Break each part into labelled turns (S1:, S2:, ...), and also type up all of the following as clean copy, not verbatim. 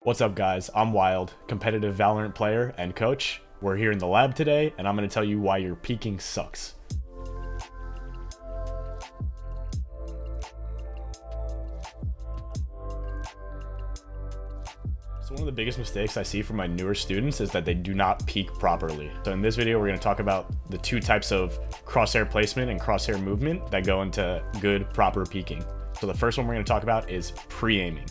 S1: What's up, guys? I'm Wild, competitive Valorant player and coach. We're here in the lab today, and I'm going to tell you why your peeking sucks. So one of the biggest mistakes I see from my newer students is that they do not peek properly. So in this video, we're going to talk about the two types of crosshair placement and crosshair movement that go into good, proper peeking. So the first one we're going to talk about is pre-aiming.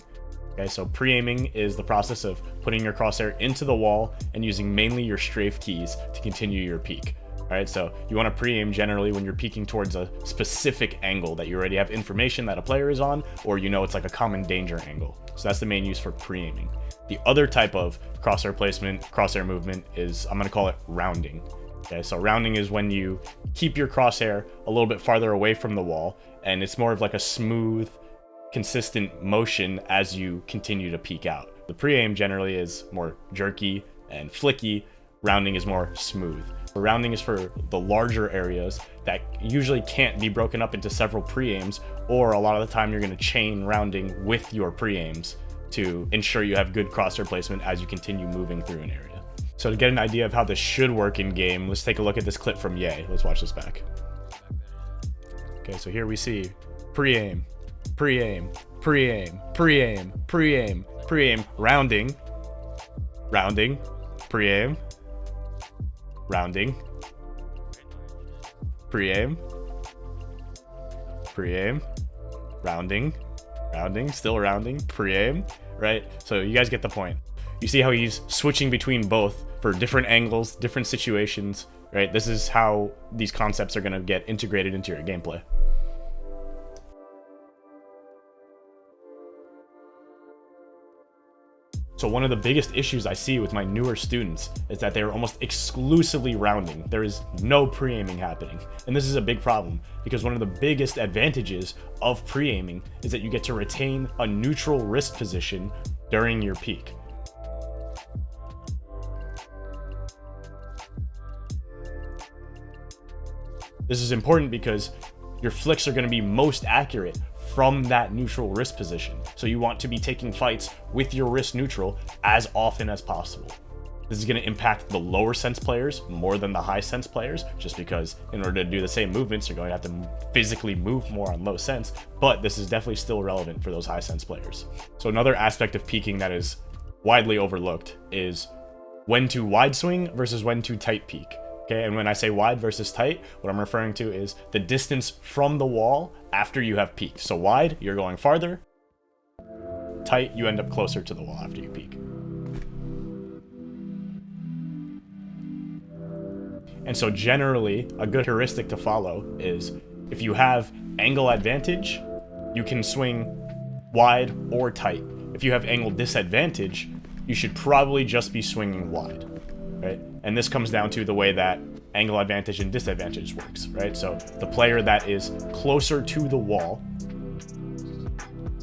S1: Okay, so pre-aiming is the process of putting your crosshair into the wall and using mainly your strafe keys to continue your peek. All right, so you want to pre-aim generally when you're peeking towards a specific angle that you already have information that a player is on, or you know it's like a common danger angle. So that's the main use for pre-aiming. The other type of crosshair placement, crosshair movement is, I'm going to call it rounding. Okay, so rounding is when you keep your crosshair a little bit farther away from the wall, and it's more of like a smooth, consistent motion as you continue to peek out. The pre-aim generally is more jerky and flicky. Rounding is more smooth. The rounding is for the larger areas that usually can't be broken up into several pre-aims, or a lot of the time you're going to chain rounding with your pre-aims to ensure you have good crosshair placement as you continue moving through an area. So to get an idea of how this should work in game, let's take a look at this clip from Yay. Let's watch this back. Okay, so here we see pre-aim, pre-aim, pre-aim, pre-aim, pre-aim, pre-aim, rounding, rounding, pre-aim, rounding, pre-aim, pre-aim, rounding, rounding, still rounding, pre-aim, right? So you guys get the point. You see how he's switching between both for different angles, different situations, right? This is how these concepts are going to get integrated into your gameplay. So one of the biggest issues I see with my newer students is that they're almost exclusively rounding. There is no pre-aiming happening. And this is a big problem because one of the biggest advantages of pre-aiming is that you get to retain a neutral wrist position during your peek. This is important because your flicks are going to be most accurate from that neutral wrist position. So you want to be taking fights with your wrist neutral as often as possible. This is going to impact the lower sense players more than the high sense players, just because in order to do the same movements, you're going to have to physically move more on low sense, but this is definitely still relevant for those high sense players. So another aspect of peeking that is widely overlooked is when to wide swing versus when to tight peek. Okay, and when I say wide versus tight, what I'm referring to is the distance from the wall after you have peeked. So wide, you're going farther. Tight, you end up closer to the wall after you peek. And so generally, a good heuristic to follow is if you have angle advantage, you can swing wide or tight. If you have angle disadvantage, you should probably just be swinging wide. Right? And this comes down to the way that angle advantage and disadvantage works, right? So the player that is closer to the wall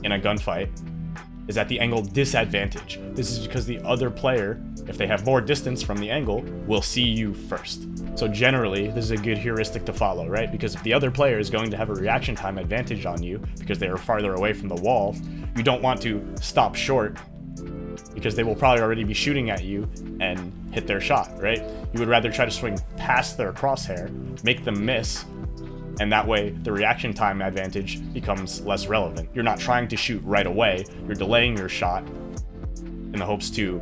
S1: in a gunfight is at the angle disadvantage. This is because the other player, if they have more distance from the angle, will see you first. So generally, this is a good heuristic to follow, right? Because if the other player is going to have a reaction time advantage on you because they are farther away from the wall, you don't want to stop short because they will probably already be shooting at you and hit their shot, right? You would rather try to swing past their crosshair, make them miss, and that way the reaction time advantage becomes less relevant. You're not trying to shoot right away, you're delaying your shot in the hopes to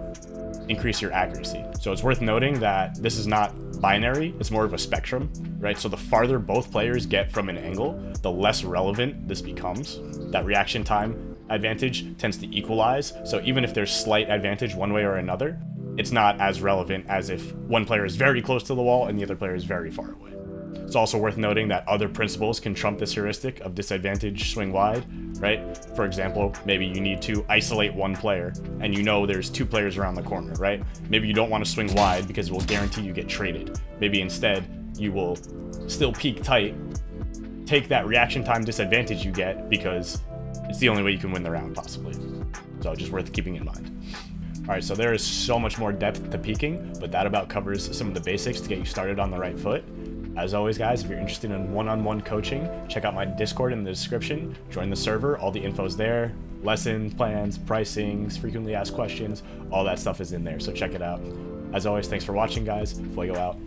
S1: increase your accuracy. So it's worth noting that this is not binary, it's more of a spectrum, right? So the farther both players get from an angle, the less relevant this becomes. That reaction time advantage tends to equalize. So even if there's slight advantage one way or another, it's not as relevant as if one player is very close to the wall and the other player is very far away. It's also worth noting that other principles can trump this heuristic of disadvantage swing wide, right? For example, maybe you need to isolate one player and you know there's two players around the corner, right? Maybe you don't want to swing wide because it will guarantee you get traded. Maybe instead you will still peek tight, take that reaction time disadvantage you get because it's the only way you can win the round, possibly. So just worth keeping in mind. All right, so there is so much more depth to peeking, but that about covers some of the basics to get you started on the right foot. As always, guys, if you're interested in one-on-one coaching, check out my Discord in the description. Join the server. All the info's there. Lesson plans, pricings, frequently asked questions, all that stuff is in there, so check it out. As always, thanks for watching, guys. Fuego out.